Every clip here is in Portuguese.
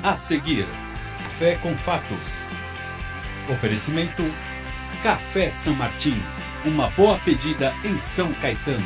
A seguir, Fé com Fatos. Oferecimento Café São Martim, uma boa pedida em São Caetano.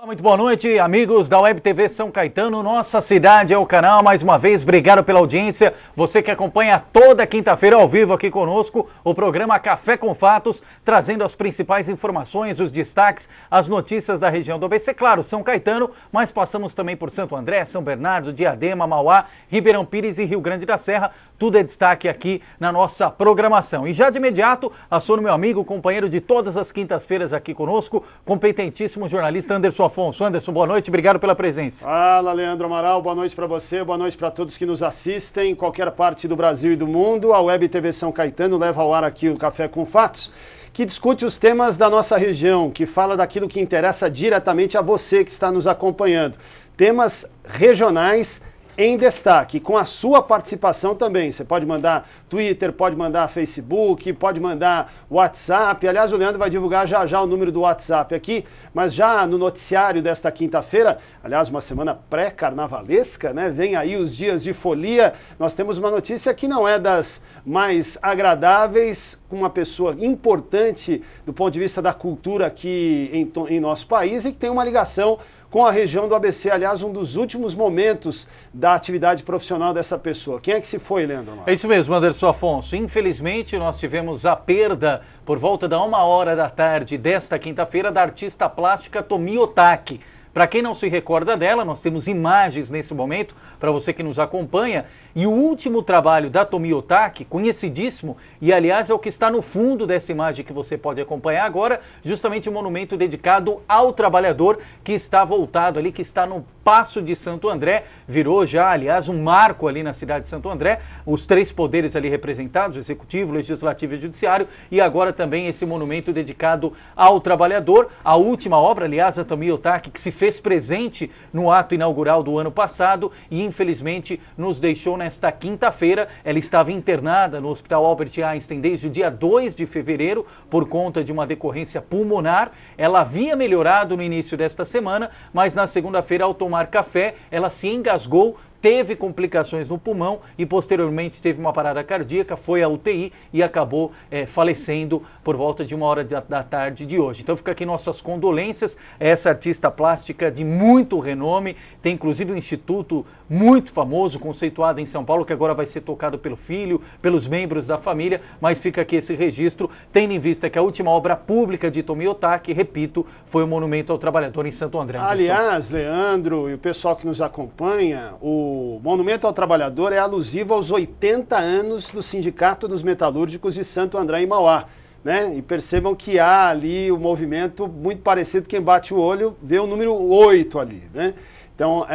Muito boa noite, amigos da Web TV São Caetano. Nossa cidade é o canal. Mais uma vez, obrigado pela audiência. Você que acompanha toda quinta-feira ao vivo aqui conosco o programa Café com Fatos, trazendo as principais informações, os destaques, as notícias da região do ABC. Claro, São Caetano, mas passamos também por Santo André, São Bernardo, Diadema, Mauá, Ribeirão Pires e Rio Grande da Serra. Tudo é destaque aqui na nossa programação. E já de imediato, aciono meu amigo, companheiro de todas as quintas-feiras aqui conosco, competentíssimo jornalista Anderson Afonso. Anderson, boa noite, obrigado pela presença. Fala, Leandro Amaral, boa noite para você, boa noite para todos que nos assistem em qualquer parte do Brasil e do mundo. A Web TV São Caetano leva ao ar aqui o Café com Fatos, que discute os temas da nossa região, que fala daquilo que interessa diretamente a você que está nos acompanhando. Temas regionais em destaque, com a sua participação também. Você pode mandar Twitter, pode mandar Facebook, pode mandar WhatsApp. Aliás, o Leandro vai divulgar já já o número do WhatsApp aqui, mas já no noticiário desta quinta-feira, aliás, uma semana pré-carnavalesca, né? Vem aí os dias de folia. Nós temos uma notícia que não é das mais agradáveis, com uma pessoa importante do ponto de vista da cultura aqui em nosso país e que tem uma ligação com a região do ABC, aliás, um dos últimos momentos da atividade profissional dessa pessoa. Quem é que se foi, Leandro? É isso mesmo, Anderson Afonso. Infelizmente, nós tivemos a perda, por volta da 1h da tarde desta quinta-feira, da artista plástica Tomi Otaki. Para quem não se recorda dela, nós temos imagens nesse momento, para você que nos acompanha, e o último trabalho da Tomi Otaki, conhecidíssimo, e aliás é o que está no fundo dessa imagem que você pode acompanhar agora, justamente um monumento dedicado ao trabalhador que está voltado ali, que está no Paço de Santo André, virou já, aliás, um marco ali na cidade de Santo André, os três poderes ali representados, o Executivo, Legislativo e Judiciário, e agora também esse monumento dedicado ao trabalhador, a última obra, aliás, a Tomi Otaki, que se fez presente no ato inaugural do ano passado e infelizmente nos deixou nesta quinta-feira. Ela estava internada no Hospital Albert Einstein desde o dia 2 de fevereiro por conta de uma decorrência pulmonar. Ela havia melhorado no início desta semana, mas na segunda-feira, ao tomar café, ela se engasgou, teve complicações no pulmão e posteriormente teve uma parada cardíaca, foi à UTI e acabou falecendo por volta de 1h da tarde de hoje. Então fica aqui nossas condolências a essa artista plástica de muito renome, tem inclusive um instituto muito famoso, conceituado em São Paulo, que agora vai ser tocado pelo filho, pelos membros da família, mas fica aqui esse registro, tendo em vista que a última obra pública de Tomi Otaki, repito, foi o Monumento ao Trabalhador em Santo André. Aliás, Leandro e o pessoal que nos acompanha, o Monumento ao Trabalhador é alusivo aos 80 anos do Sindicato dos Metalúrgicos de Santo André e Mauá, né? E percebam que há ali o movimento muito parecido, quem bate o olho vê o número 8 ali, né? Então,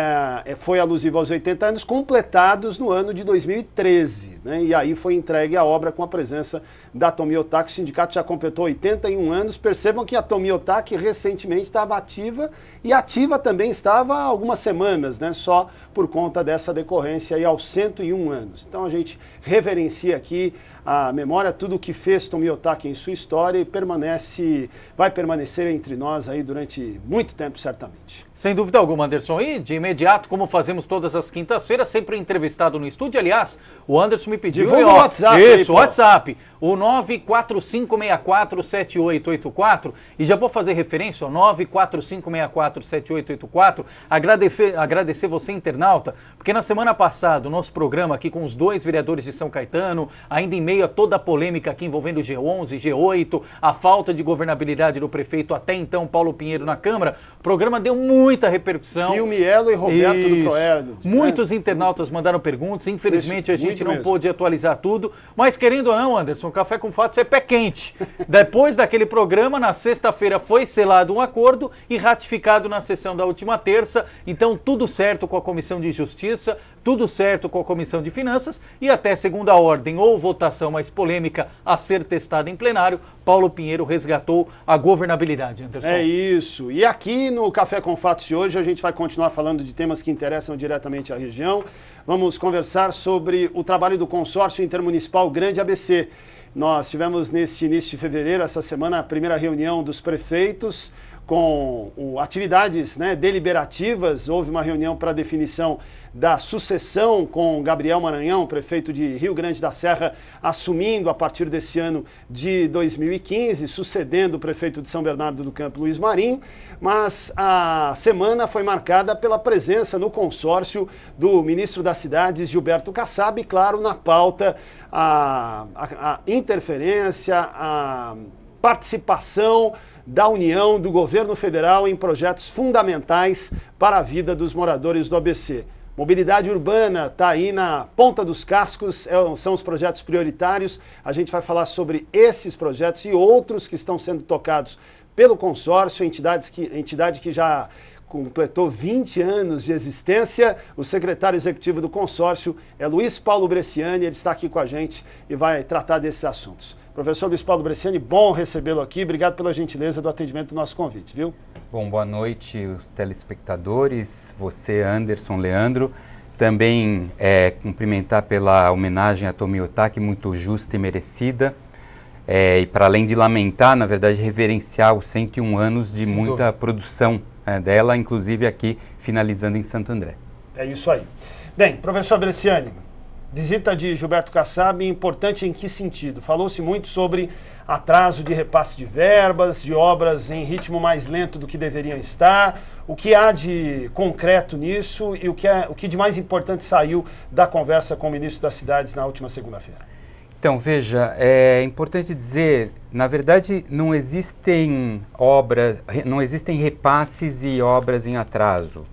foi alusivo aos 80 anos completados no ano de 2013, né? E aí foi entregue a obra com a presença da Tomi Otaki. O sindicato já completou 81 anos. Percebam que a Tomi Otaki recentemente estava ativa e ativa também estava há algumas semanas, né? Só por conta dessa decorrência aí aos 101 anos. Então a gente reverencia aqui a memória, tudo o que fez Tomi Otaki em sua história e vai permanecer entre nós aí durante muito tempo, certamente. Sem dúvida alguma, Anderson. E de imediato, como fazemos todas as quintas-feiras, sempre entrevistado no estúdio. Aliás, o Anderson me pediu... Divulga o WhatsApp. Isso, o WhatsApp. O 945647884. E já vou fazer referência ao 945647884. Agradecer você, internauta, porque na semana passada, o nosso programa aqui com os dois vereadores de São Caetano, ainda em meio a toda a polêmica aqui envolvendo o G11, G8, a falta de governabilidade do prefeito até então, Paulo Pinheiro, na Câmara, o programa deu muita repercussão. Pio Mielo e Roberto do Proerd. Muitos internautas mandaram perguntas, infelizmente a gente não pôde atualizar tudo, mas querendo ou não, Anderson, Café com Fatos é pé quente. Depois daquele programa, na sexta-feira foi selado um acordo e ratificado na sessão da última terça, então tudo certo com a Comissão de Justiça, tudo certo com a Comissão de Finanças e até segunda ordem ou votação mais polêmica a ser testada em plenário, Paulo Pinheiro resgatou a governabilidade, Anderson. É isso. E aqui no Café com Fatos de hoje a gente vai continuar falando de temas que interessam diretamente à região. Vamos conversar sobre o trabalho do consórcio intermunicipal Grande ABC. Nós tivemos neste início de fevereiro, essa semana, a primeira reunião dos prefeitos com atividades deliberativas. Houve uma reunião para definição da sucessão com Gabriel Maranhão, prefeito de Rio Grande da Serra, assumindo a partir desse ano de 2015, sucedendo o prefeito de São Bernardo do Campo, Luiz Marinho. Mas a semana foi marcada pela presença no consórcio do ministro das Cidades, Gilberto Kassab, e claro, na pauta a interferência, a participação da União, do governo federal em projetos fundamentais para a vida dos moradores do ABC. Mobilidade urbana está aí na ponta dos cascos, são os projetos prioritários. A gente vai falar sobre esses projetos e outros que estão sendo tocados pelo consórcio, entidade que já completou 20 anos de existência. O secretário executivo do consórcio é Luiz Paulo Bresciani, ele está aqui com a gente e vai tratar desses assuntos. Professor Luiz Paulo Bresciani, bom recebê-lo aqui. Obrigado pela gentileza do atendimento do nosso convite, viu? Bom, boa noite os telespectadores, você, Anderson, Leandro. Também cumprimentar pela homenagem a Tomi Otaki, muito justa e merecida. E para além de lamentar, na verdade, reverenciar os 101 anos de muita produção dela, inclusive aqui finalizando em Santo André. É isso aí. Bem, professor Bresciani, visita de Gilberto Kassab, importante em que sentido? Falou-se muito sobre atraso de repasse de verbas, de obras em ritmo mais lento do que deveriam estar. O que há de concreto nisso e o que de mais importante saiu da conversa com o ministro das Cidades na última segunda-feira? Então, veja, é importante dizer, na verdade, não existem repasses e obras em atraso.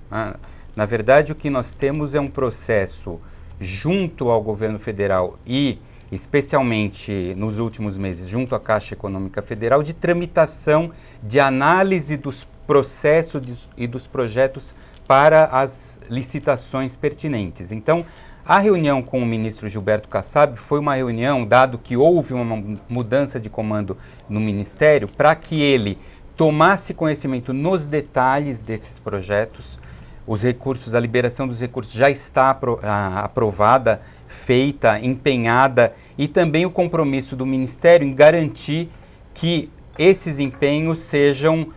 Na verdade, o que nós temos é um processo junto ao governo federal e, especialmente nos últimos meses, junto à Caixa Econômica Federal, de tramitação, de análise dos processos e dos projetos para as licitações pertinentes. Então, a reunião com o ministro Gilberto Kassab foi uma reunião, dado que houve uma mudança de comando no Ministério, para que ele tomasse conhecimento nos detalhes desses projetos. Os recursos, a liberação dos recursos já está aprovada, feita, empenhada, e também o compromisso do Ministério em garantir que esses empenhos sejam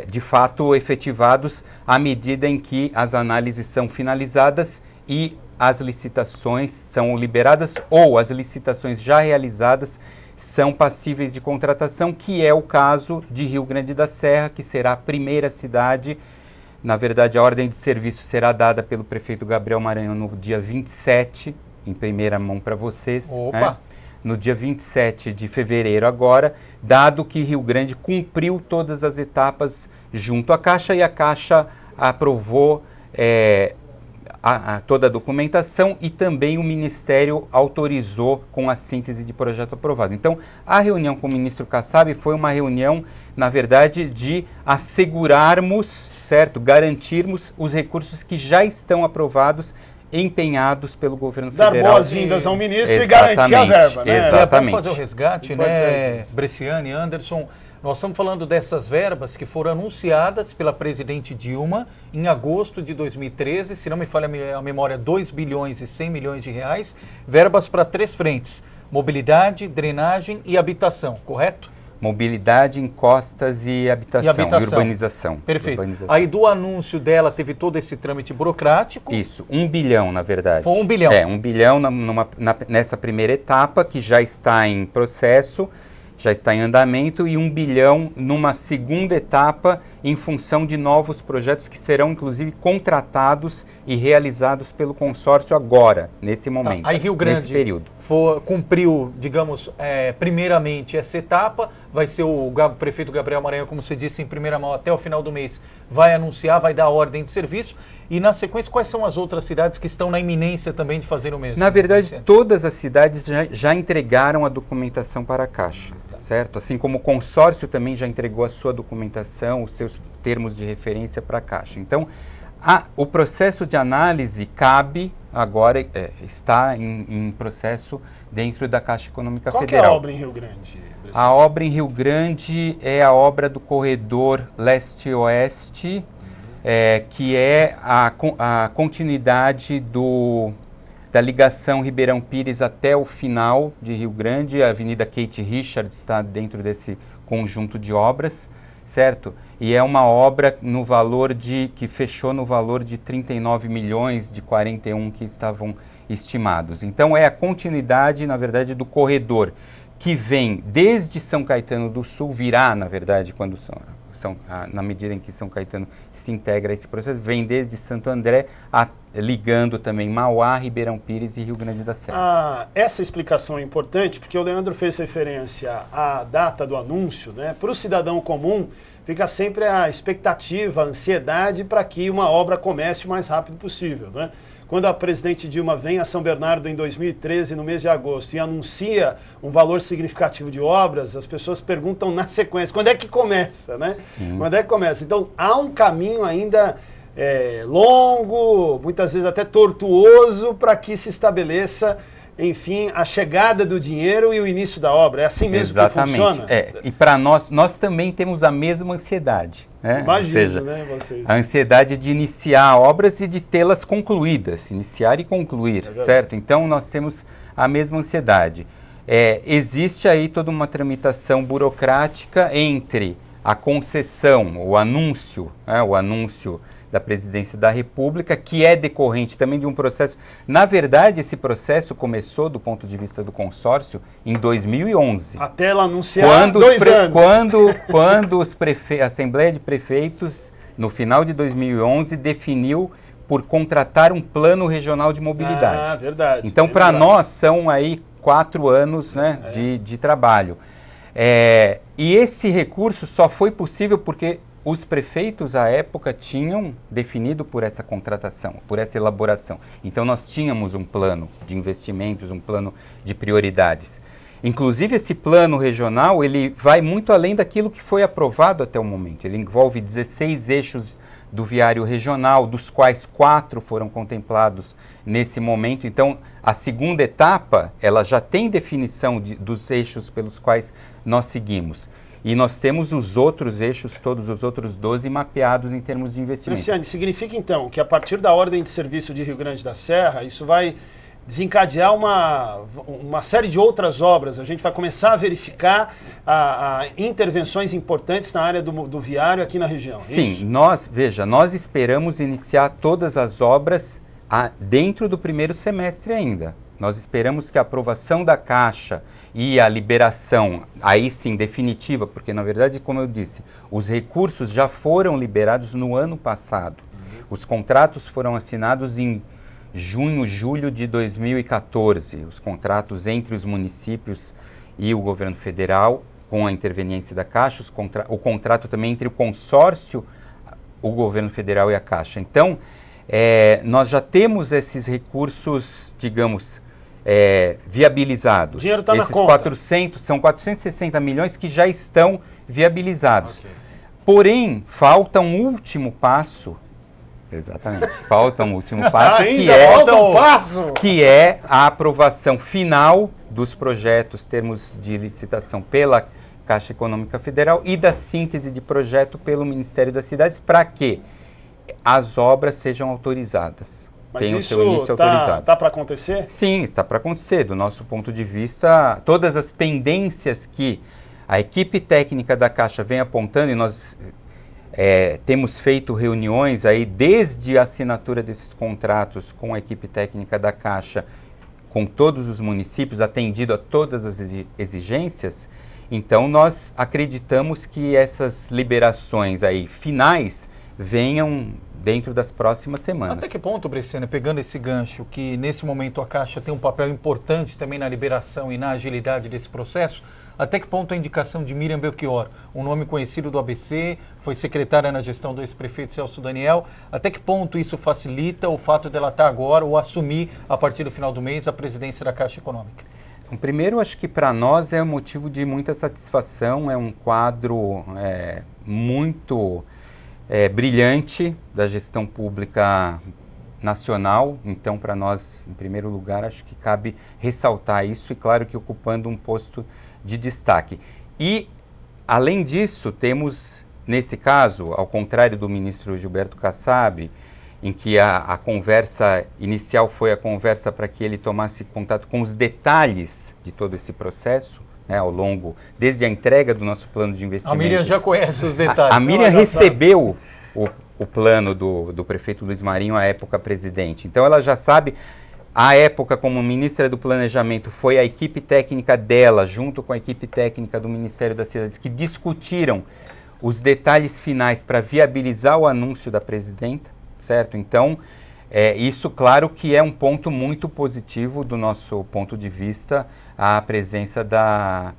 de fato efetivados à medida em que as análises são finalizadas e as licitações são liberadas ou as licitações já realizadas são passíveis de contratação, que é o caso de Rio Grande da Serra, que será a primeira cidade. Na verdade, a ordem de serviço será dada pelo prefeito Gabriel Maranhão no dia 27, em primeira mão para vocês. Opa! No dia 27 de fevereiro agora, dado que Rio Grande cumpriu todas as etapas junto à Caixa e a Caixa aprovou toda a documentação e também o Ministério autorizou com a síntese de projeto aprovado. Então, a reunião com o ministro Kassab foi uma reunião, na verdade, de assegurarmos, garantirmos os recursos que já estão aprovados, empenhados pelo governo federal. Dar boas-vindas ao ministro e garantir a verba, né? Exatamente. Para fazer o resgate, né, Bresciani, Anderson, nós estamos falando dessas verbas que foram anunciadas pela presidente Dilma em agosto de 2013, se não me falha a memória, 2 bilhões e 100 milhões de reais, verbas para 3 frentes, mobilidade, drenagem e habitação, correto? Mobilidade, encostas e habitação, e urbanização. Perfeito. Urbanização. Aí do anúncio dela teve todo esse trâmite burocrático. Isso, 1 bilhão na verdade. Foi 1 bilhão. 1 bilhão nessa primeira etapa, que já está em processo, já está em andamento, e 1 bilhão numa segunda etapa, em função de novos projetos que serão, inclusive, contratados e realizados pelo consórcio agora, nesse momento, Aí Rio Grande nesse período. Cumpriu, digamos, primeiramente essa etapa, vai ser o prefeito Gabriel Maranhão, como você disse, em primeira mão até o final do mês, vai anunciar, vai dar a ordem de serviço, e na sequência, quais são as outras cidades que estão na iminência também de fazer o mesmo? Na verdade, todas as cidades já entregaram a documentação para a Caixa, certo? Assim como o consórcio também já entregou a sua documentação, os seus termos de referência para a Caixa. Então, O processo de análise cabe agora, está em processo dentro da Caixa Econômica Federal. Qual que é a obra em Rio Grande? A obra em Rio Grande é a obra do corredor leste-oeste, que é a continuidade da ligação Ribeirão Pires até o final de Rio Grande. A Avenida Kate Richards está dentro desse conjunto de obras, certo? E é uma obra que fechou no valor de 39 milhões de 41 que estavam estimados. Então é a continuidade, na verdade, do corredor que vem desde São Caetano do Sul, virá, na verdade, quando na medida em que São Caetano se integra a esse processo, vem desde Santo André, ligando também Mauá, Ribeirão Pires e Rio Grande da Serra. Essa explicação é importante porque o Leandro fez referência à data do anúncio, né? Para o cidadão comum, fica sempre a expectativa, a ansiedade para que uma obra comece o mais rápido possível, né? Quando a presidente Dilma vem a São Bernardo em 2013, no mês de agosto, e anuncia um valor significativo de obras, as pessoas perguntam na sequência, quando é que começa, né? Sim. Quando é que começa? Então, há um caminho ainda longo, muitas vezes até tortuoso, para que se estabeleça, enfim, a chegada do dinheiro e o início da obra. É assim mesmo que funciona? E para nós também temos a mesma ansiedade. Né? Imagino, ou seja, né, vocês. A ansiedade de iniciar obras e de tê-las concluídas, iniciar e concluir, certo? Então nós temos a mesma ansiedade. Existe aí toda uma tramitação burocrática entre a concessão, o anúncio da Presidência da República, que é decorrente também de um processo. Na verdade, esse processo começou, do ponto de vista do consórcio, em 2011. Até ela anunciar 2 anos. Quando a Assembleia de Prefeitos, no final de 2011, definiu por contratar um plano regional de mobilidade. Verdade. Então, para nós, são aí 4 anos, né, de trabalho. E esse recurso só foi possível porque os prefeitos, à época, tinham definido por essa contratação, por essa elaboração. Então, nós tínhamos um plano de investimentos, um plano de prioridades. Inclusive, esse plano regional, ele vai muito além daquilo que foi aprovado até o momento. Ele envolve 16 eixos do viário regional, dos quais 4 foram contemplados nesse momento. Então, a segunda etapa, ela já tem definição dos eixos pelos quais nós seguimos. E nós temos os outros eixos, todos os outros 12 mapeados em termos de investimento. Luciane, significa então que a partir da ordem de serviço de Rio Grande da Serra, isso vai desencadear uma série de outras obras. A gente vai começar a verificar intervenções importantes na área do viário aqui na região. Sim, nós esperamos iniciar todas as obras dentro do primeiro semestre ainda. Nós esperamos que a aprovação da Caixa e a liberação, aí sim, definitiva, porque na verdade, como eu disse, os recursos já foram liberados no ano passado. Os contratos foram assinados em junho, julho de 2014, os contratos entre os municípios e o governo federal, com a interveniência da Caixa, o contrato também entre o consórcio, o governo federal e a Caixa. Então, nós já temos esses recursos, digamos, viabilizados. O dinheiro está na conta. 400, são 460 milhões que já estão viabilizados. Okay. Porém, falta um último passo. Exatamente. Falta um último passo, que é a aprovação final dos projetos, termos de licitação pela Caixa Econômica Federal e da síntese de projeto pelo Ministério das Cidades, para que as obras sejam autorizadas. Mas tem isso está para acontecer? Sim, está para acontecer. Do nosso ponto de vista, todas as pendências que a equipe técnica da Caixa vem apontando, e nós temos feito reuniões aí desde a assinatura desses contratos com a equipe técnica da Caixa, com todos os municípios, atendido a todas as exigências. Então, nós acreditamos que essas liberações aí finais venham dentro das próximas semanas. Até que ponto, Bresciani, pegando esse gancho, que nesse momento a Caixa tem um papel importante também na liberação e na agilidade desse processo, até que ponto a indicação de Miriam Belchior, um nome conhecido do ABC, foi secretária na gestão do ex-prefeito Celso Daniel, até que ponto isso facilita o fato dela estar agora ou assumir, a partir do final do mês, a presidência da Caixa Econômica? Então, primeiro, acho que para nós é um motivo de muita satisfação, é um quadro muito brilhante da gestão pública nacional. Então, para nós, em primeiro lugar, acho que cabe ressaltar isso e, claro, que ocupando um posto de destaque. E, além disso, temos, nesse caso, ao contrário do ministro Gilberto Kassab, em que a conversa inicial foi a conversa para que ele tomasse contato com os detalhes de todo esse processo, né, ao longo, desde a entrega do nosso plano de investimentos. A Miriam já conhece os detalhes. A Miriam recebeu o plano do prefeito Luiz Marinho à época presidente. Então ela já sabe, à época como ministra do Planejamento, foi a equipe técnica dela, junto com a equipe técnica do Ministério das Cidades, que discutiram os detalhes finais para viabilizar o anúncio da presidenta, certo? Então, isso, claro, que é um ponto muito positivo do nosso ponto de vista, a presença da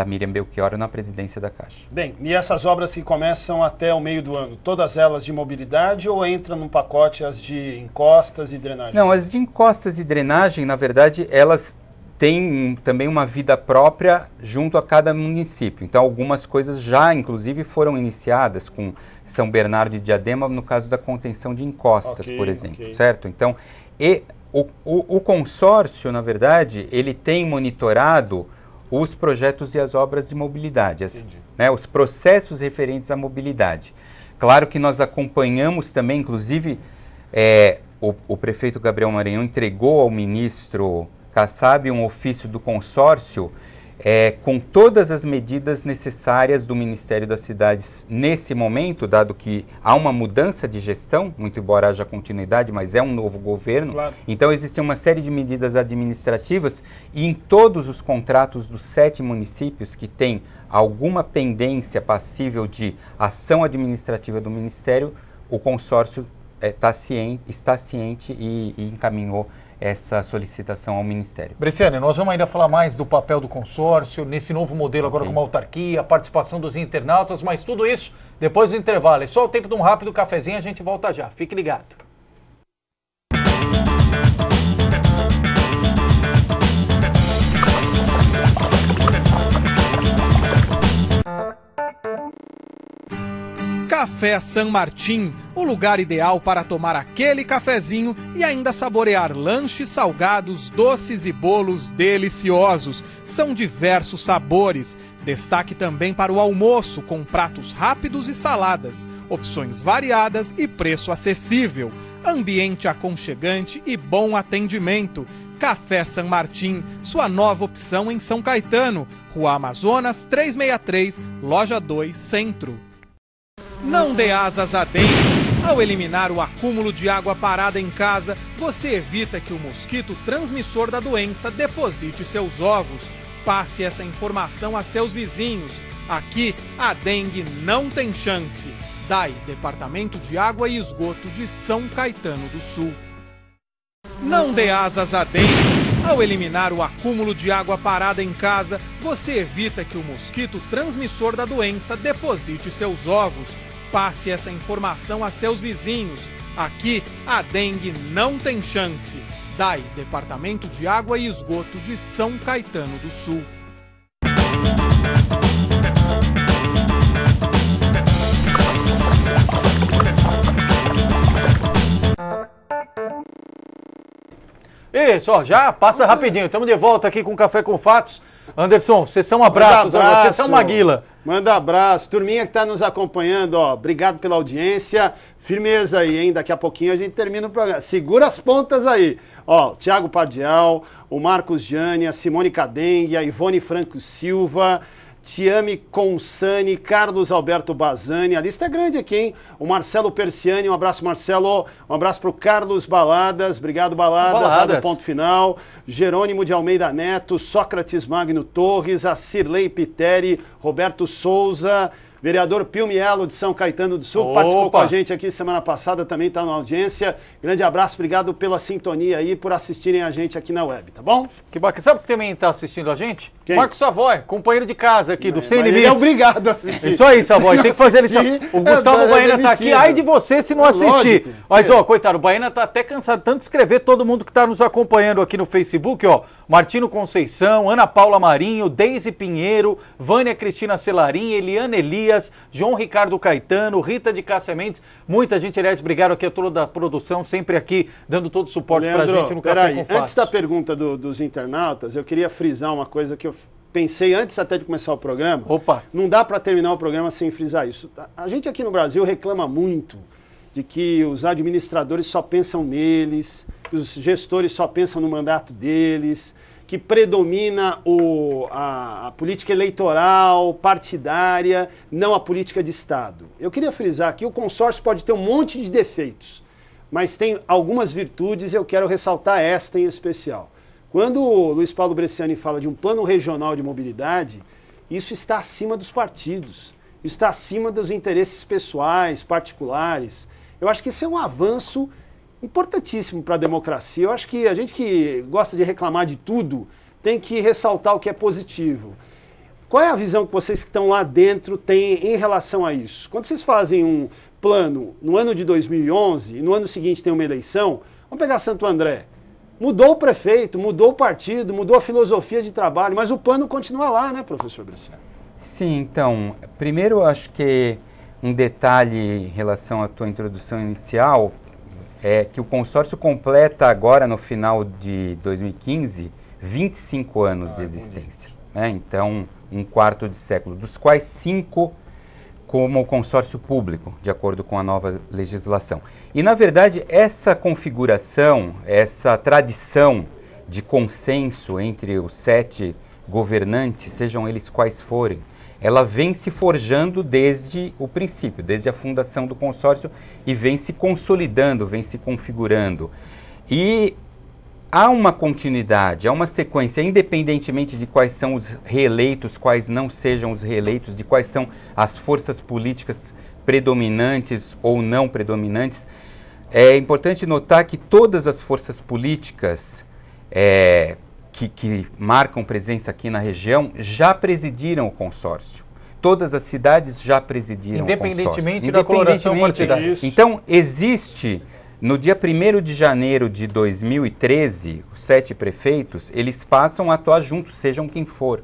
Miriam Belchior na presidência da Caixa. Bem, e essas obras que começam até o meio do ano, todas elas de mobilidade ou entram num pacote as de encostas e drenagem? Não, as de encostas e drenagem, na verdade, elas têm também uma vida própria junto a cada município. Então, algumas coisas já, inclusive, foram iniciadas com São Bernardo e Diadema, no caso da contenção de encostas, por exemplo, certo? Então, o consórcio, na verdade, ele tem monitorado os projetos e as obras de mobilidade, né, os processos referentes à mobilidade. Claro que nós acompanhamos também, inclusive, o prefeito Gabriel Maranhão entregou ao ministro Kassab um ofício do consórcio com todas as medidas necessárias do Ministério das Cidades nesse momento, dado que há uma mudança de gestão, muito embora haja continuidade, mas é um novo governo. Claro. Então existe uma série de medidas administrativas e em todos os contratos dos 7 municípios que têm alguma pendência passível de ação administrativa do Ministério, o consórcio está ciente e encaminhou essa solicitação ao Ministério. Bresciani, nós vamos ainda falar mais do papel do consórcio, nesse novo modelo agora com uma autarquia, a participação dos internautas, mas tudo isso depois do intervalo. É só o tempo de um rápido cafezinho, a gente volta já. Fique ligado. Café San Martín, o lugar ideal para tomar aquele cafezinho e ainda saborear lanches salgados, doces e bolos deliciosos. São diversos sabores. Destaque também para o almoço, com pratos rápidos e saladas, opções variadas e preço acessível. Ambiente aconchegante e bom atendimento. Café San Martín, sua nova opção em São Caetano, Rua Amazonas 363, Loja 2, Centro. Não dê asas a dengue. Ao eliminar o acúmulo de água parada em casa, você evita que o mosquito transmissor da doença deposite seus ovos. Passe essa informação a seus vizinhos. Aqui, a dengue não tem chance. DAI, Departamento de Água e Esgoto de São Caetano do Sul. Não dê asas a dengue. Ao eliminar o acúmulo de água parada em casa, você evita que o mosquito transmissor da doença deposite seus ovos. Passe essa informação a seus vizinhos. Aqui, a dengue não tem chance. DAI, Departamento de Água e Esgoto de São Caetano do Sul. Isso, ó, já passa rapidinho. Estamos de volta aqui com Café com Fatos. Anderson, sessão abraços a você, sessão Maguila. Manda abraço. Turminha que está nos acompanhando, ó, obrigado pela audiência. Firmeza aí, hein? Daqui a pouquinho a gente termina o programa. Segura as pontas aí. Ó, o Thiago Pardial, o Marcos Jane, a Simone Cadengue, a Ivone Franco Silva, Tiame Consani, Carlos Alberto Bazani, a lista é grande aqui, hein? O Marcelo Persiani, um abraço, Marcelo. Um abraço para o Carlos Baladas, obrigado, Baladas, lá do Ponto Final. Jerônimo de Almeida Neto, Sócrates Magno Torres, a Cirlei Piteri, Roberto Souza, vereador Pio Mielo de São Caetano do Sul, participou com a gente aqui semana passada, também está na audiência. Grande abraço, obrigado pela sintonia aí, por assistirem a gente aqui na web, tá bom? Que bacana. Sabe que também está assistindo a gente? Quem? Marcos Savoy, companheiro de casa aqui do Sem Limites. Ele é obrigado a assistir. Isso aí, Savoy, tem que fazer isso. O Gustavo Baena está aqui, ai de você se não assistir. Lógico. Mas, ó, coitado, o Baena está até cansado tanto de escrever, todo mundo que está nos acompanhando aqui no Facebook, ó, Martino Conceição, Ana Paula Marinho, Deise Pinheiro, Vânia Cristina Celarim, Eliana Elias, Dias, João Ricardo Caetano, Rita de Cássia Mendes, muita gente, aliás, obrigado aqui a toda da produção, sempre aqui dando todo o suporte pra gente no Café com Fatos. Antes da pergunta dos internautas, eu queria frisar uma coisa que eu pensei antes até de começar o programa. Opa! Não dá para terminar o programa sem frisar isso. A gente aqui no Brasil reclama muito de que os administradores só pensam neles, que os gestores só pensam no mandato deles, que predomina a política eleitoral, partidária, não a política de Estado. Eu queria frisar que o consórcio pode ter um monte de defeitos, mas tem algumas virtudes e eu quero ressaltar esta em especial. Quando o Luiz Paulo Bresciani fala de um plano regional de mobilidade, isso está acima dos partidos, está acima dos interesses pessoais, particulares. Eu acho que isso é um avanço importantíssimo para a democracia. Eu acho que a gente que gosta de reclamar de tudo tem que ressaltar o que é positivo. Qual é a visão que vocês que estão lá dentro têm em relação a isso? Quando vocês fazem um plano no ano de 2011 e no ano seguinte tem uma eleição, vamos pegar Santo André. Mudou o prefeito, mudou o partido, mudou a filosofia de trabalho, mas o plano continua lá, né, professor Bresciani? Sim, então, primeiro acho que um detalhe em relação à tua introdução inicial é que o consórcio completa agora, no final de 2015, 25 anos de existência. Né? Então, um quarto de século, dos quais 5 como consórcio público, de acordo com a nova legislação. E, na verdade, essa configuração, essa tradição de consenso entre os 7 governantes, sejam eles quais forem, ela vem se forjando desde o princípio, desde a fundação do consórcio e vem se consolidando, vem se configurando. E há uma continuidade, há uma sequência, independentemente de quais são os reeleitos, quais não sejam os reeleitos, de quais são as forças políticas predominantes ou não predominantes. É importante notar que todas as forças políticas que marcam presença aqui na região já presidiram o consórcio. Todas as cidades já presidiram o consórcio. Independentemente da coloração partidária. Então, existe, no dia 1º de janeiro de 2013, os 7 prefeitos, eles passam a atuar juntos, sejam quem for.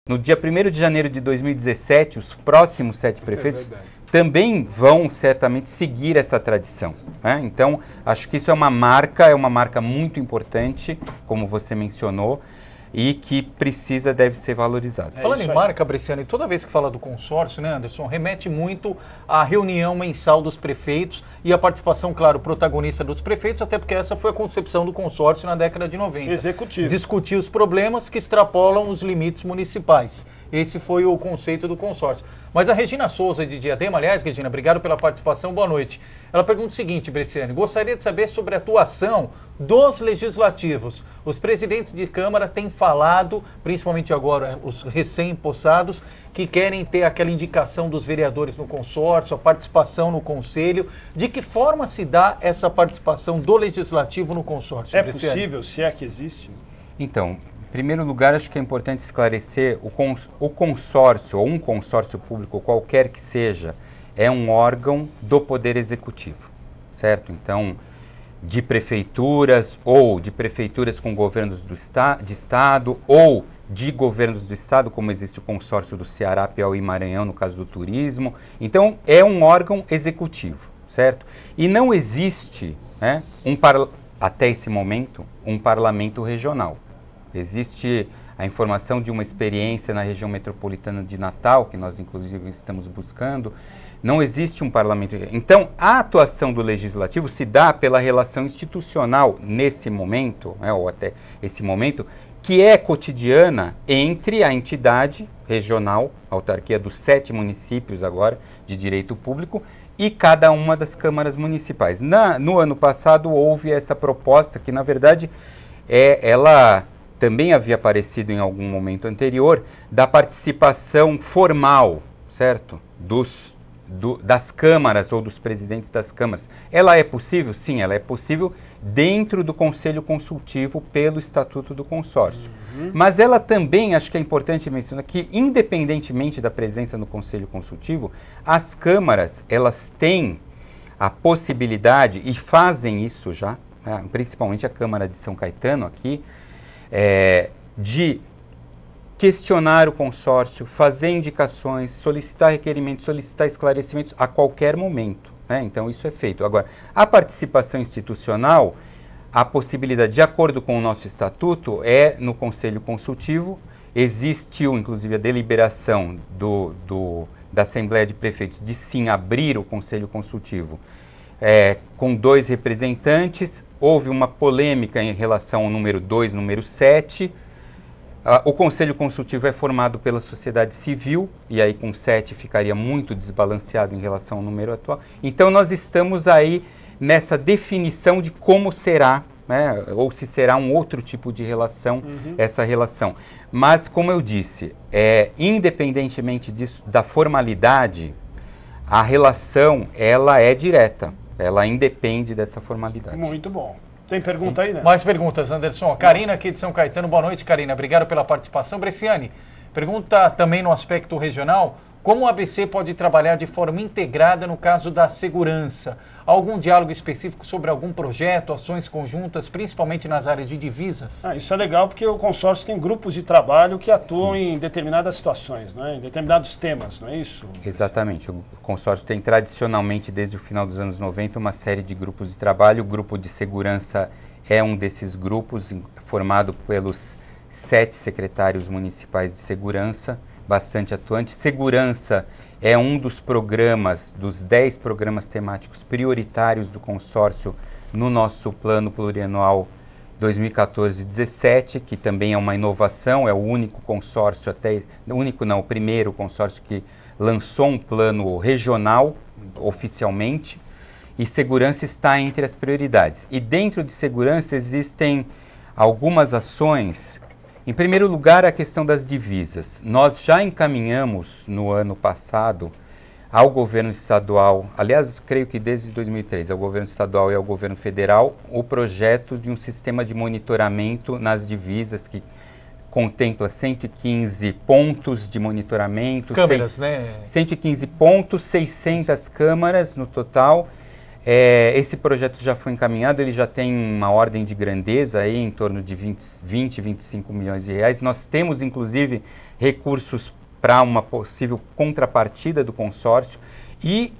No dia 1º de janeiro de 2017, os próximos 7 prefeitos também vão certamente seguir essa tradição. Né? Então, acho que isso é uma marca muito importante, como você mencionou, e que deve ser valorizada. Falando em marca, Bresciani, toda vez que fala do consórcio, né, Anderson, remete muito à reunião mensal dos prefeitos e a participação, claro, protagonista dos prefeitos, até porque essa foi a concepção do consórcio na década de 90. Executivo. Discutir os problemas que extrapolam os limites municipais. Esse foi o conceito do consórcio. Mas a Regina Souza de Diadema, aliás, Regina, obrigado pela participação, boa noite. Ela pergunta o seguinte, Bresciani, gostaria de saber sobre a atuação dos legislativos. Os presidentes de Câmara têm falado, principalmente agora os recém-possados, que querem ter aquela indicação dos vereadores no consórcio, a participação no conselho. De que forma se dá essa participação do legislativo no consórcio, Bresciani? É possível, se é que existe? Então, em primeiro lugar, acho que é importante esclarecer o consórcio, ou um consórcio público, qualquer que seja, é um órgão do Poder Executivo, certo? Então, de prefeituras, ou de prefeituras com governos de Estado, ou de governos do Estado, como existe o consórcio do Ceará, Piauí e Maranhão, no caso do turismo. Então, é um órgão executivo, certo? E não existe, né, até esse momento, um parlamento regional. Existe a informação de uma experiência na região metropolitana de Natal, que nós inclusive estamos buscando. Não existe um parlamento. Então, a atuação do legislativo se dá pela relação institucional nesse momento, né, ou até esse momento, que é cotidiana entre a entidade regional, a autarquia dos 7 municípios agora de direito público, e cada uma das câmaras municipais. No ano passado houve essa proposta que, na verdade, ela também havia aparecido em algum momento anterior, da participação formal, certo? Das câmaras ou dos presidentes das câmaras. Ela é possível? Sim, ela é possível dentro do Conselho Consultivo pelo Estatuto do Consórcio. Mas ela também, acho que é importante mencionar que, independentemente da presença no Conselho Consultivo, as câmaras, elas têm a possibilidade, e fazem isso já, principalmente a Câmara de São Caetano aqui, questionar o consórcio, fazer indicações, solicitar requerimentos, solicitar esclarecimentos a qualquer momento, né? Então isso é feito. Agora, a participação institucional, a possibilidade, de acordo com o nosso estatuto, é no Conselho Consultivo. Existiu, inclusive, a deliberação da Assembleia de Prefeitos de sim abrir o Conselho Consultivo com 2 representantes. Houve uma polêmica em relação ao número 2, número 7. O Conselho Consultivo é formado pela sociedade civil, e aí com 7 ficaria muito desbalanceado em relação ao número atual. Então nós estamos aí nessa definição de como será, né, ou se será um outro tipo de relação, essa relação. Mas, como eu disse, independentemente disso, da formalidade, a relação ela é direta, ela independe dessa formalidade. Muito bom. Tem pergunta aí, né? Mais perguntas, Anderson. A Karina aqui de São Caetano. Boa noite, Karina. Obrigado pela participação. Bresciani, pergunta também no aspecto regional, como o ABC pode trabalhar de forma integrada no caso da segurança? Algum diálogo específico sobre algum projeto, ações conjuntas, principalmente nas áreas de divisas? Isso é legal porque o consórcio tem grupos de trabalho que atuam em determinadas situações, né? Em determinados temas, não é isso? Exatamente. O consórcio tem tradicionalmente, desde o final dos anos 90, uma série de grupos de trabalho. O grupo de segurança é um desses grupos, formado pelos 7 secretários municipais de segurança, bastante atuante. Segurança é um dos programas, dos 10 programas temáticos prioritários do consórcio no nosso plano plurianual 2014-17, que também é uma inovação, é o único consórcio, o primeiro consórcio que lançou um plano regional oficialmente, e segurança está entre as prioridades. E dentro de segurança existem algumas ações. Em primeiro lugar, a questão das divisas. Nós já encaminhamos no ano passado ao governo estadual, aliás, creio que desde 2003, ao governo estadual e ao governo federal, o projeto de um sistema de monitoramento nas divisas que contempla 115 pontos de monitoramento, câmeras, né? 115 pontos, 600 câmaras no total. Esse projeto já foi encaminhado, ele já tem uma ordem de grandeza aí em torno de 20, 25 milhões de reais. Nós temos, inclusive, recursos para uma possível contrapartida do consórcio e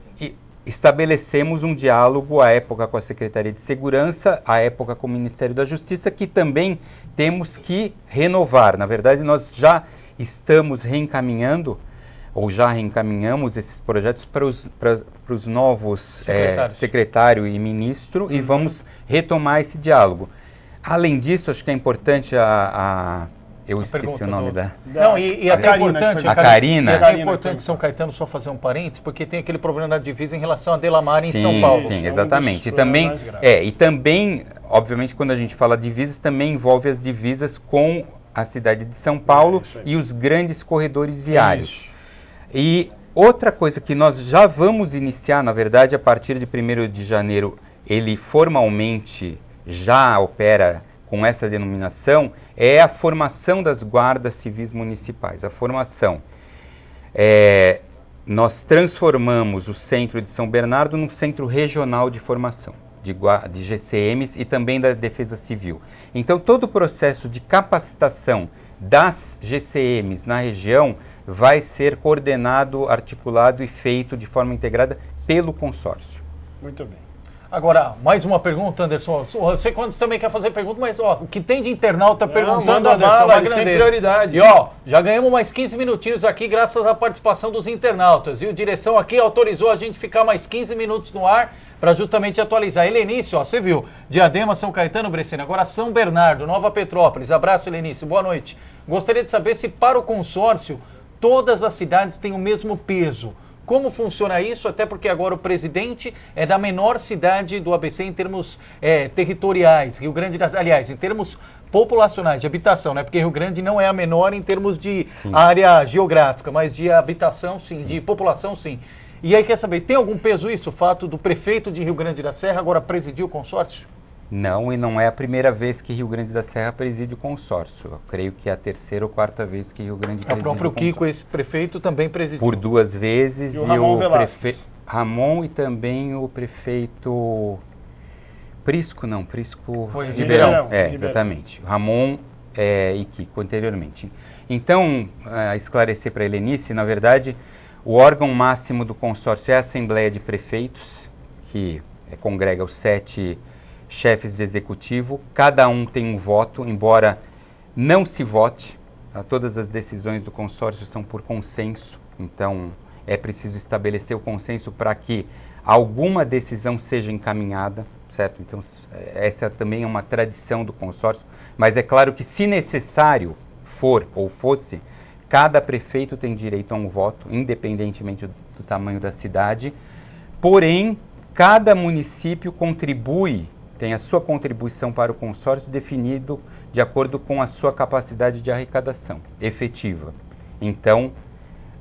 estabelecemos um diálogo à época com a Secretaria de Segurança, à época com o Ministério da Justiça, que também temos que renovar. Na verdade, nós já estamos reencaminhando, ou já reencaminhamos esses projetos para os novos secretário e ministro, e vamos retomar esse diálogo. Além disso, acho que é importante eu esqueci o nome da... Não, e até Karina, importante... A Karina. E até importante, São Caetano, só fazer um parênteses, porque tem aquele problema da divisa em relação a Delamar em São Paulo. Sim, exatamente. E também, obviamente, quando a gente fala divisas, também envolve as divisas com a cidade de São Paulo e os grandes corredores viários. E outra coisa que nós já vamos iniciar, na verdade, a partir de 1º de janeiro, ele formalmente já opera com essa denominação, é a formação das guardas civis municipais. A formação. Nós transformamos o centro de São Bernardo num centro regional de formação de GCMs e também da Defesa Civil. Então, todo o processo de capacitação das GCMs na região vai ser coordenado, articulado e feito de forma integrada pelo consórcio. Muito bem. Agora, mais uma pergunta, Anderson. Você quando também quer fazer pergunta, mas o que tem de internauta perguntando, Anderson, uma grandeza. Prioridade. E já ganhamos mais 15 minutinhos aqui graças à participação dos internautas. E a direção aqui autorizou a gente ficar mais 15 minutos no ar para justamente atualizar. Helenice, você viu, Diadema, São Caetano, Bresciani, agora São Bernardo, Nova Petrópolis. Abraço, Helenice, boa noite. Gostaria de saber se para o consórcio todas as cidades têm o mesmo peso. Como funciona isso? Até porque agora o presidente é da menor cidade do ABC em termos territoriais, Rio Grande das... Aliás, em termos populacionais, de habitação, né? Porque Rio Grande não é a menor em termos de área geográfica, mas de habitação, sim, de população, sim. E aí, quer saber, tem algum peso isso, o fato do prefeito de Rio Grande da Serra agora presidir o consórcio? Não, e não é a primeira vez que Rio Grande da Serra preside o consórcio. Eu creio que é a 3ª ou 4ª vez que Rio Grande preside o consórcio. O próprio Kiko, esse prefeito, também presidiu. Por 2 vezes. E o Ramon Velasquez. Ramon e também o prefeito... Prisco foi Ribeirão. Ribeirão. Exatamente. Ramon e Kiko anteriormente. Então, esclarecer para a Helenice, na verdade, o órgão máximo do consórcio é a Assembleia de Prefeitos, que congrega os 7 chefes de executivo. Cada um tem um voto, embora não se vote. Tá? Todas as decisões do consórcio são por consenso, então é preciso estabelecer o consenso para que alguma decisão seja encaminhada, certo? Então, essa também é uma tradição do consórcio, mas é claro que, se necessário for ou fosse, cada prefeito tem direito a um voto, independentemente do tamanho da cidade, porém, cada município contribui, tem a sua contribuição para o consórcio definido de acordo com a sua capacidade de arrecadação efetiva. Então,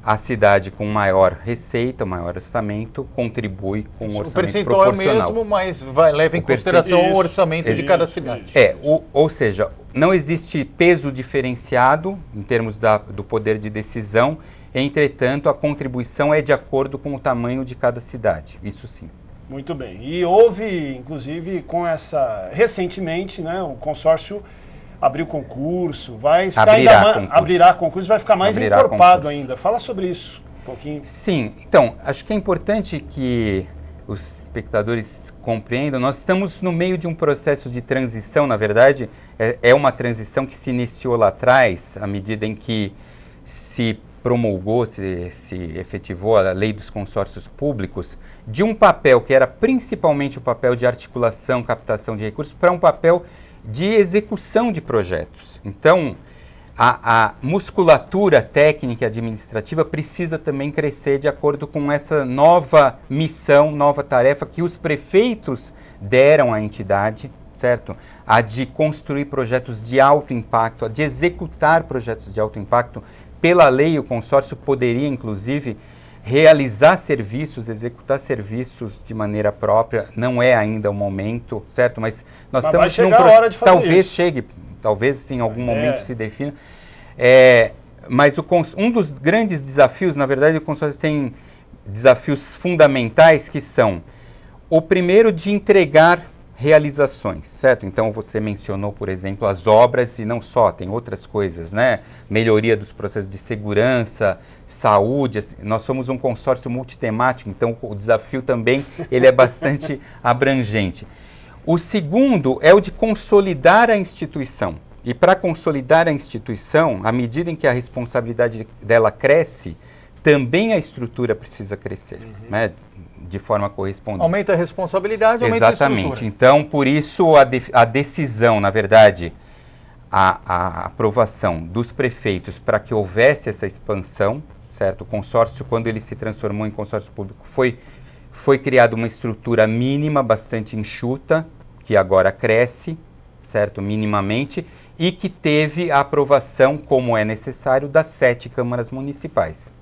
a cidade com maior receita, maior orçamento, contribui com um orçamento percentual proporcional. É o mesmo, mas leva em consideração o orçamento de cada cidade. Ou seja, não existe peso diferenciado em termos do poder de decisão, entretanto, a contribuição é de acordo com o tamanho de cada cidade, isso sim. Muito bem. E houve, inclusive, recentemente, né, o consórcio abriu concurso, abrirá concurso, vai ficar mais encorpado ainda. Fala sobre isso um pouquinho. Sim, então, acho que é importante que os espectadores compreendam, nós estamos no meio de um processo de transição, na verdade, é uma transição que se iniciou lá atrás, à medida em que se promulgou, se efetivou a lei dos consórcios públicos, de um papel que era principalmente o papel de articulação, captação de recursos, para um papel de execução de projetos. Então, a musculatura técnica e administrativa precisa também crescer de acordo com essa nova missão, nova tarefa que os prefeitos deram à entidade, certo? A de construir projetos de alto impacto, a de executar projetos de alto impacto. Pela lei, o consórcio poderia, inclusive, realizar serviços, executar serviços de maneira própria. Não é ainda o momento, certo? Mas nós estamos num processo. Talvez chegue, talvez em algum momento se defina. Mas um dos grandes desafios, na verdade, o consórcio tem desafios fundamentais, que são o primeiro, de entregar realizações, certo? Então você mencionou, por exemplo, as obras, e não só, tem outras coisas, né? Melhoria dos processos de segurança, saúde. Assim, nós somos um consórcio multitemático, então o desafio também ele é bastante abrangente. O segundo é o de consolidar a instituição. E para consolidar a instituição, à medida em que a responsabilidade dela cresce, também a estrutura precisa crescer, né? De forma correspondente. Aumenta a responsabilidade, aumenta a estrutura. Exatamente. Então, por isso, a decisão, na verdade, a aprovação dos prefeitos para que houvesse essa expansão, certo? O consórcio, quando ele se transformou em consórcio público, foi criada uma estrutura mínima, bastante enxuta, que agora cresce, certo? Minimamente, e que teve a aprovação, como é necessário, das 7 câmaras municipais.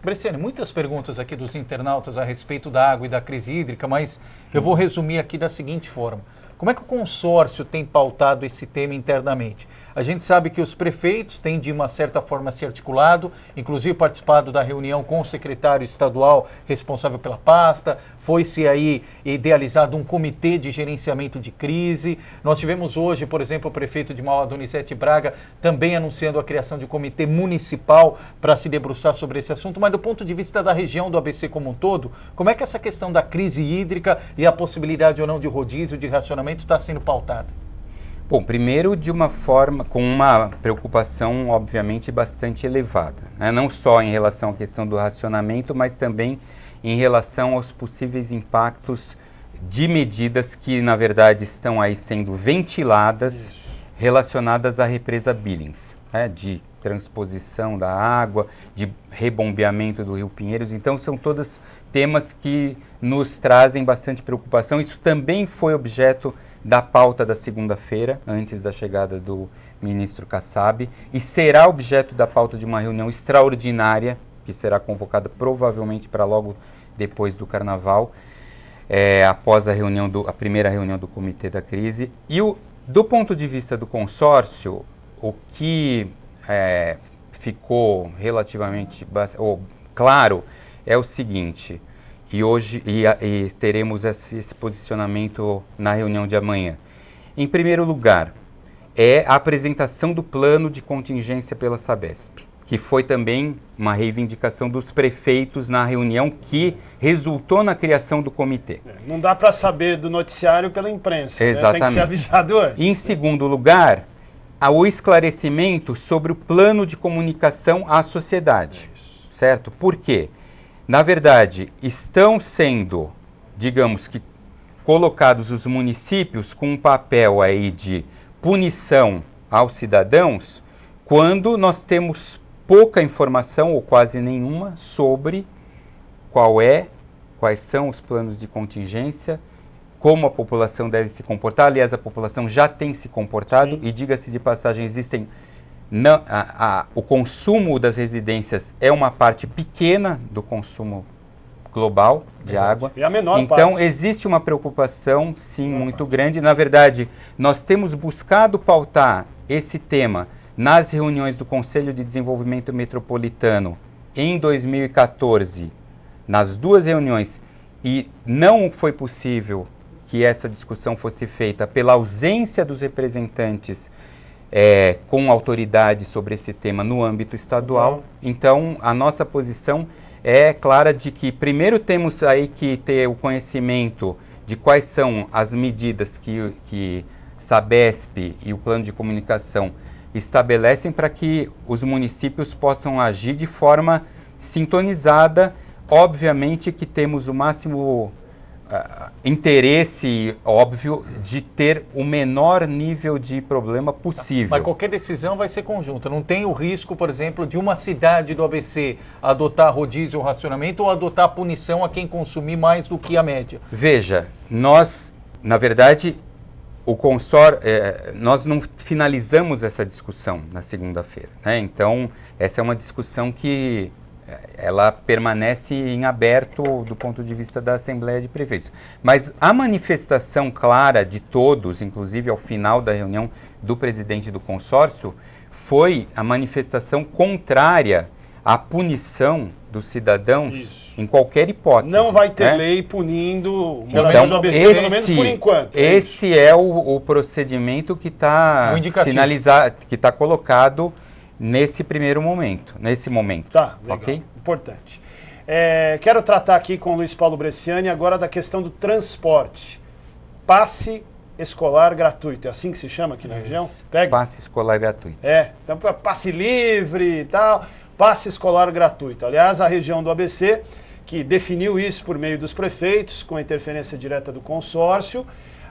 Bresciani, muitas perguntas aqui dos internautas a respeito da água e da crise hídrica, mas eu vou resumir aqui da seguinte forma. Como é que o consórcio tem pautado esse tema internamente? A gente sabe que os prefeitos têm, de uma certa forma, se articulado, inclusive participado da reunião com o secretário estadual responsável pela pasta, foi-se aí idealizado um comitê de gerenciamento de crise. Nós tivemos hoje, por exemplo, o prefeito de Mauá, Donizete Braga, também anunciando a criação de um comitê municipal para se debruçar sobre esse assunto, mas do ponto de vista da região do ABC como um todo, como é que essa questão da crise hídrica e a possibilidade ou não de rodízio, de racionamento, está sendo pautada? Bom, primeiro de uma forma, com uma preocupação obviamente bastante elevada, né? Não só em relação à questão do racionamento, mas também em relação aos possíveis impactos de medidas que na verdade estão aí sendo ventiladas, relacionadas à represa Billings, né? De transposição da água, de rebombeamento do Rio Pinheiros. Então são todos temas que nos trazem bastante preocupação. Isso também foi objeto da pauta da segunda-feira, antes da chegada do ministro Kassab, e será objeto da pauta de uma reunião extraordinária, que será convocada provavelmente para logo depois do Carnaval, após a primeira reunião do Comitê da Crise. E do ponto de vista do consórcio, o que ficou relativamente claro é o seguinte, e hoje teremos esse posicionamento na reunião de amanhã. Em primeiro lugar, é a apresentação do plano de contingência pela Sabesp, que foi também uma reivindicação dos prefeitos na reunião que resultou na criação do comitê. Não dá para saber do noticiário pela imprensa, exatamente. Tem que ser avisado antes. Em segundo lugar, o esclarecimento sobre o plano de comunicação à sociedade, certo? Por quê? Na verdade, estão sendo, digamos que, colocados os municípios com um papel aí de punição aos cidadãos quando nós temos pouca informação ou quase nenhuma sobre quais são os planos de contingência, como a população deve se comportar. Aliás, a população já tem se comportado. Sim. E diga-se de passagem, existem o consumo das residências é uma parte pequena do consumo global de água. É a menor então, parte. Existe uma preocupação, sim, muito grande. Na verdade, nós temos buscado pautar esse tema nas reuniões do Conselho de Desenvolvimento Metropolitano em 2014, nas duas reuniões, e não foi possível que essa discussão fosse feita pela ausência dos representantes com autoridade sobre esse tema no âmbito estadual. Então, a nossa posição é clara de que primeiro temos aí que ter o conhecimento de quais são as medidas que Sabesp e o plano de comunicação estabelecem para que os municípios possam agir de forma sintonizada. Obviamente que temos o máximo interesse, óbvio, de ter o menor nível de problema possível. Mas qualquer decisão vai ser conjunta. Não tem o risco, por exemplo, de uma cidade do ABC adotar rodízio ou racionamento ou adotar punição a quem consumir mais do que a média. Veja, nós, na verdade, o consórcio, nós não finalizamos essa discussão na segunda-feira, né? Então, essa é uma discussão que ela permanece em aberto do ponto de vista da Assembleia de Prefeitos. Mas a manifestação clara de todos, inclusive ao final da reunião do presidente do consórcio, foi a manifestação contrária à punição dos cidadãos em qualquer hipótese. Não vai ter lei punindo moradores do ABC, pelo menos por enquanto. Esse é o procedimento que está sinalizado, que está colocado nesse primeiro momento, Tá, legal, ok? Importante. Quero tratar aqui com o Luiz Paulo Bresciani agora da questão do transporte. Passe escolar gratuito, é assim que se chama aqui na região? Passe escolar gratuito. Então passe livre e tal, passe escolar gratuito. Aliás, a região do ABC, que definiu isso por meio dos prefeitos, com a interferência direta do consórcio,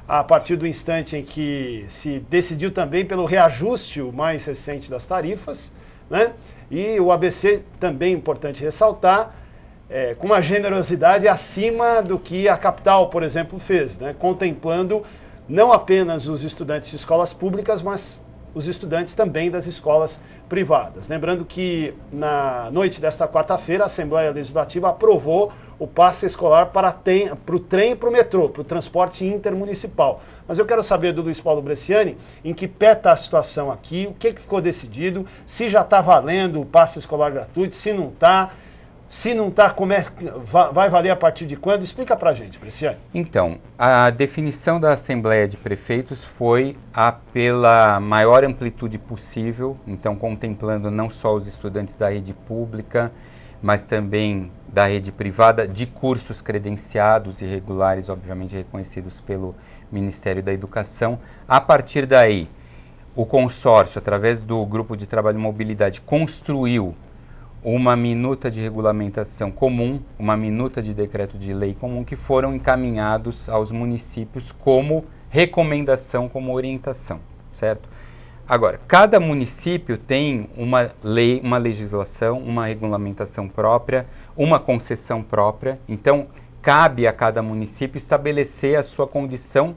a partir do instante em que se decidiu também pelo reajuste o mais recente das tarifas, né? E o ABC, também importante ressaltar, com uma generosidade acima do que a capital, por exemplo, fez, né? Contemplando não apenas os estudantes de escolas públicas, mas os estudantes também das escolas privadas. Lembrando que na noite desta quarta-feira a Assembleia Legislativa aprovou o passe escolar para o trem e para o metrô, para o transporte intermunicipal. Mas eu quero saber do Luiz Paulo Bresciani em que pé está a situação aqui, o que ficou decidido, se já está valendo o passe escolar gratuito, se não está, como vai valer a partir de quando? Explica para a gente, Bresciani. Então, a definição da Assembleia de Prefeitos foi pela maior amplitude possível, então contemplando não só os estudantes da rede pública, mas também da rede privada, de cursos credenciados e regulares, obviamente reconhecidos pelo Ministério da Educação. A partir daí, o consórcio, através do Grupo de Trabalho e Mobilidade, construiu uma minuta de regulamentação comum, uma minuta de decreto de lei comum, que foram encaminhados aos municípios como recomendação, como orientação, certo? Agora, cada município tem uma lei, uma legislação, uma regulamentação própria, uma concessão própria. Então, cabe a cada município estabelecer a sua condição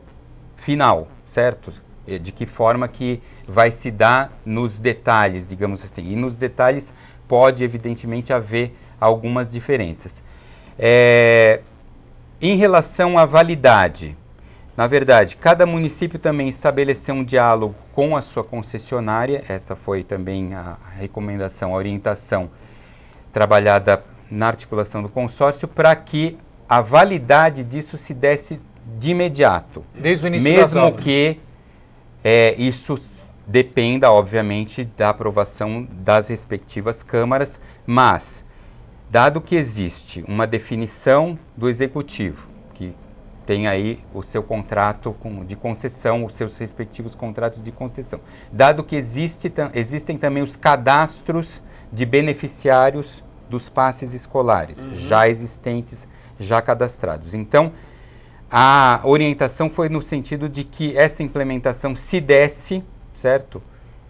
final, certo? De que forma que vai se dar nos detalhes, digamos assim. E nos detalhes pode, evidentemente, haver algumas diferenças. Em relação à validade, na verdade, cada município também estabeleceu um diálogo com a sua concessionária. Essa foi também a recomendação, a orientação trabalhada na articulação do consórcio, para que a validade disso se desse de imediato. Desde o início mesmo que isso dependa, obviamente, da aprovação das respectivas câmaras, mas, dado que existe uma definição do Executivo, que tem aí o seu contrato de concessão, os seus respectivos contratos de concessão, dado que existem também os cadastros de beneficiários dos passes escolares, já existentes, já cadastrados. Então, a orientação foi no sentido de que essa implementação se desse, certo,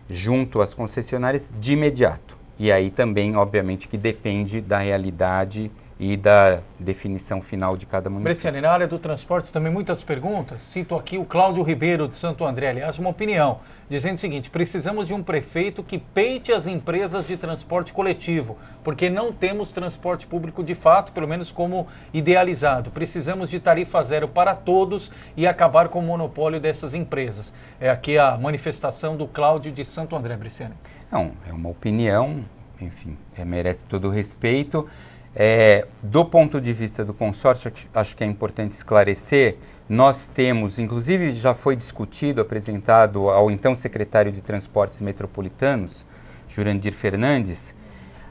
junto às concessionárias de imediato. E aí também, obviamente, que depende da realidade e da definição final de cada município. Bresciani, na área do transporte também muitas perguntas. Cito aqui o Cláudio Ribeiro de Santo André, aliás, uma opinião, dizendo o seguinte: precisamos de um prefeito que peite as empresas de transporte coletivo, porque não temos transporte público de fato, pelo menos como idealizado. Precisamos de tarifa zero para todos e acabar com o monopólio dessas empresas. É aqui a manifestação do Cláudio de Santo André, Bresciani. Não, é uma opinião, enfim, merece todo o respeito. Do ponto de vista do consórcio, acho que é importante esclarecer, nós temos, inclusive já foi discutido, apresentado ao então secretário de Transportes Metropolitanos, Jurandir Fernandes,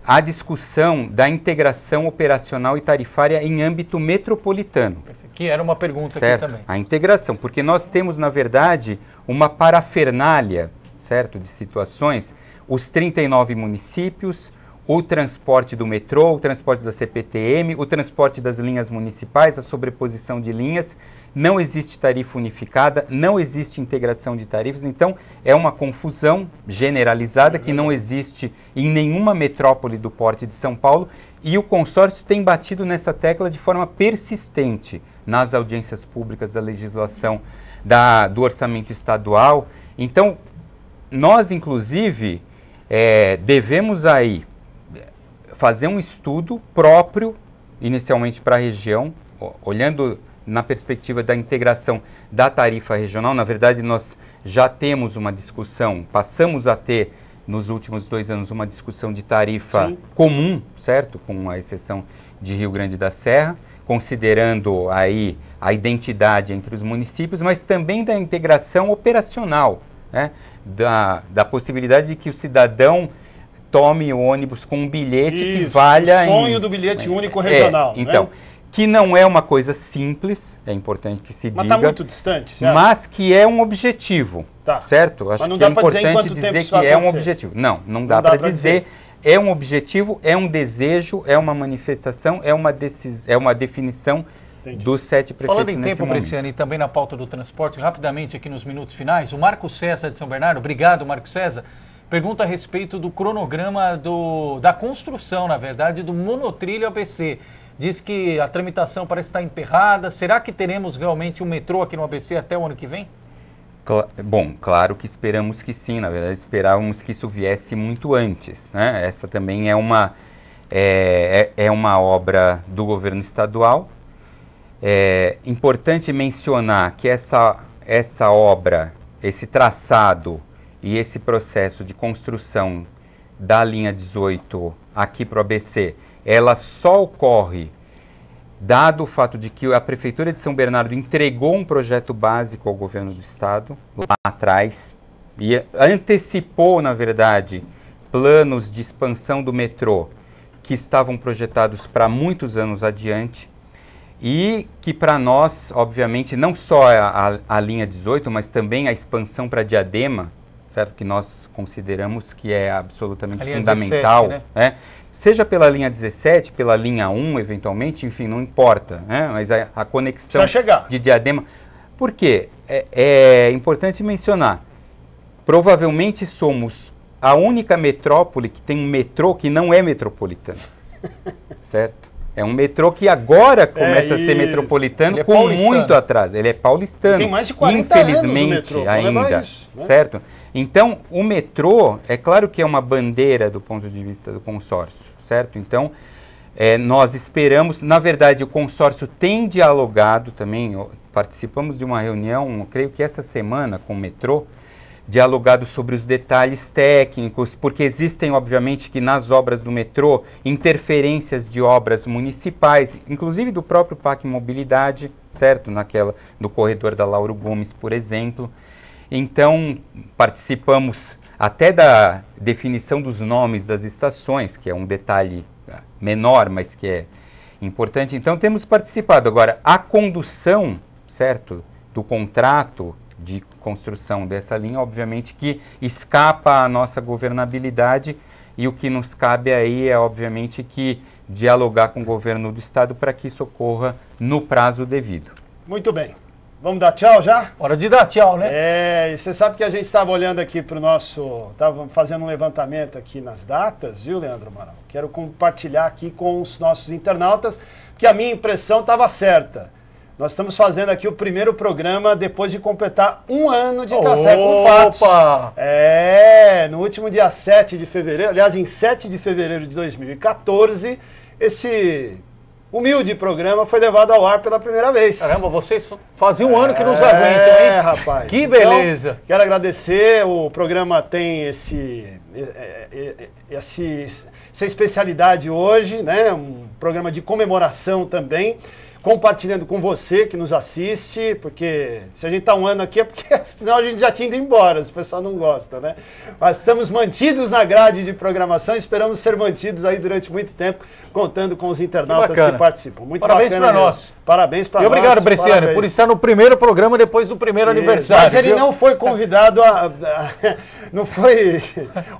a discussão da integração operacional e tarifária em âmbito metropolitano. Que era uma pergunta certo? Aqui também. A integração, porque nós temos, na verdade, uma parafernália, certo, de situações, os 39 municípios, o transporte do metrô, o transporte da CPTM, o transporte das linhas municipais, a sobreposição de linhas, não existe tarifa unificada, não existe integração de tarifas, então é uma confusão generalizada que não existe em nenhuma metrópole do porte de São Paulo, e o consórcio tem batido nessa tecla de forma persistente nas audiências públicas da legislação do orçamento estadual. Então, nós inclusive devemos aí fazer um estudo próprio, inicialmente para a região, olhando na perspectiva da integração da tarifa regional. Na verdade, nós já temos uma discussão, passamos a ter, nos últimos 2 anos, uma discussão de tarifa comum, certo? Com a exceção de Rio Grande da Serra, considerando aí a identidade entre os municípios, mas também da integração operacional, né? Da possibilidade de que o cidadão tome o ônibus com um bilhete que valha... O sonho do bilhete único regional. Então, que não é uma coisa simples, é importante que se diga. Mas está muito distante, certo? Mas que é um objetivo, certo? Acho que é importante dizer que é um objetivo. Não dá para dizer. É um objetivo, é um desejo, é uma manifestação, é uma definição dos 7 prefeitos. Falando em tempo, Bresciani, e também na pauta do transporte, rapidamente aqui nos minutos finais, o Marco César de São Bernardo, obrigado, Marco César, pergunta a respeito do cronograma da construção, na verdade, do monotrilho ABC. Diz que a tramitação parece estar emperrada. Será que teremos realmente um metrô aqui no ABC até o ano que vem? Bom, claro que esperamos que sim. Na verdade, esperávamos que isso viesse muito antes, né? Essa também é uma obra do governo estadual. É importante mencionar que essa obra, esse traçado e esse processo de construção da linha 18 aqui para o ABC, ela só ocorre dado o fato de que a Prefeitura de São Bernardo entregou um projeto básico ao governo do estado lá atrás e antecipou, na verdade, planos de expansão do metrô que estavam projetados para muitos anos adiante e que para nós, obviamente, não só a linha 18, mas também a expansão para Diadema, certo? Que nós consideramos que é absolutamente fundamental, 17, né? Seja pela linha 17, pela linha 1, eventualmente, enfim, não importa, né? Mas a conexão de Diadema... Por quê? É importante mencionar, provavelmente somos a única metrópole que tem um metrô que não é metropolitano, certo? É um metrô que agora começa a ser metropolitano com muito atrás. Ele é paulistano, tem mais de 40 infelizmente anos ainda, isso, né? certo? Então, o metrô, é claro que é uma bandeira do ponto de vista do consórcio, certo? Então, nós esperamos, na verdade, o consórcio tem dialogado também, participamos de uma reunião, creio que essa semana, com o metrô, dialogado sobre os detalhes técnicos, porque existem, obviamente, que nas obras do metrô, interferências de obras municipais, inclusive do próprio PAC Mobilidade, certo? No corredor da Lauro Gomes, por exemplo. Então, participamos até da definição dos nomes das estações, que é um detalhe menor, mas que é importante. Então, temos participado. Agora, a condução, certo, do contrato de construção dessa linha, obviamente que escapa à nossa governabilidade, e o que nos cabe aí é, obviamente, que dialogar com o governo do estado para que isso ocorra no prazo devido. Muito bem. Vamos dar tchau já? Hora de dar tchau, né? E você sabe que a gente estava olhando aqui para o nosso... Estava fazendo um levantamento aqui nas datas, viu, Leandro Amaral? Quero compartilhar aqui com os nossos internautas, porque a minha impressão estava certa. Nós estamos fazendo aqui o primeiro programa depois de completar 1 ano de Café com Fatos. No último dia 7 de fevereiro, aliás, em 7 de fevereiro de 2014, esse humilde programa foi levado ao ar pela primeira vez. Caramba, vocês fazem 1 ano que nos aguentam, hein? Rapaz. Que beleza. Então, quero agradecer, o programa tem essa especialidade hoje, né? Um programa de comemoração também, compartilhando com você que nos assiste, porque se a gente está 1 ano aqui é porque senão a gente já tinha ido embora, se o pessoal não gosta, né? Mas estamos mantidos na grade de programação, esperamos ser mantidos aí durante muito tempo, contando com os internautas que participam. Muito parabéns para nós. Parabéns para nós. E obrigado, Bresciani, por estar no primeiro programa depois do primeiro aniversário. Mas ele não foi convidado não foi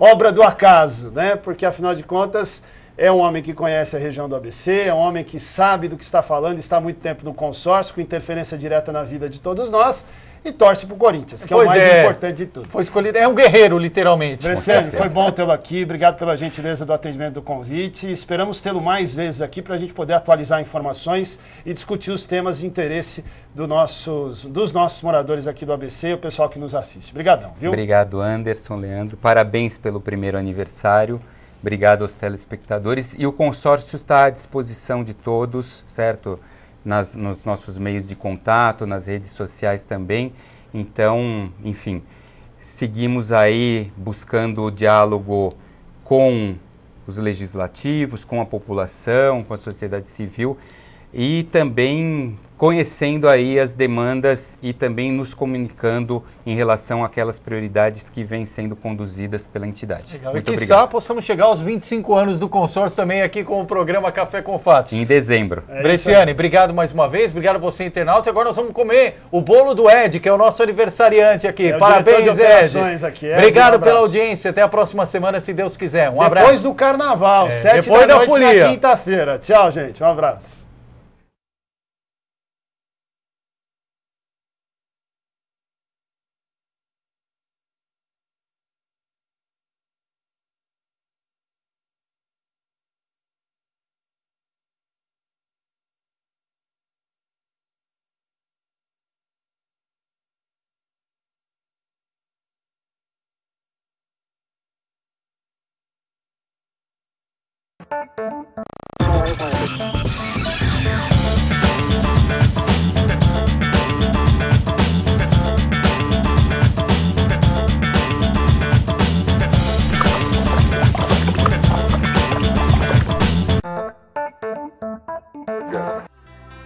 obra do acaso, né? Porque afinal de contas é um homem que conhece a região do ABC, é um homem que sabe do que está falando, está há muito tempo no consórcio, com interferência direta na vida de todos nós, e torce para o Corinthians, que é o mais importante de tudo. Foi escolhido, é um guerreiro, literalmente. Bresciani, foi bom tê-lo aqui, obrigado pela gentileza do atendimento do convite, esperamos tê-lo mais vezes aqui para a gente poder atualizar informações e discutir os temas de interesse dos nossos moradores aqui do ABC e o pessoal que nos assiste. Obrigadão, viu? Obrigado, Anderson, Leandro, parabéns pelo primeiro aniversário. Obrigado aos telespectadores. E o consórcio está à disposição de todos, certo? Nos nossos meios de contato, nas redes sociais também. Então, enfim, seguimos aí buscando o diálogo com os legislativos, com a população, com a sociedade civil e também conhecendo aí as demandas e também nos comunicando em relação àquelas prioridades que vêm sendo conduzidas pela entidade. Legal. Muito obrigado. E quiçá possamos chegar aos 25 anos do consórcio também aqui com o programa Café com Fatos. Em dezembro. Bresciani, obrigado mais uma vez, obrigado a você, internauta. E agora nós vamos comer o bolo do Ed, que é o nosso aniversariante aqui. Parabéns, Ed. Obrigado pela audiência. Até a próxima semana, se Deus quiser. Um abraço. Depois do Carnaval, 7 da noite na quinta-feira. Tchau, gente. Um abraço.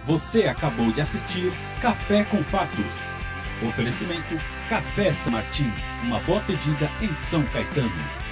Você acabou de assistir Café com Fatos. Oferecimento Café São Martim, uma boa pedida em São Caetano.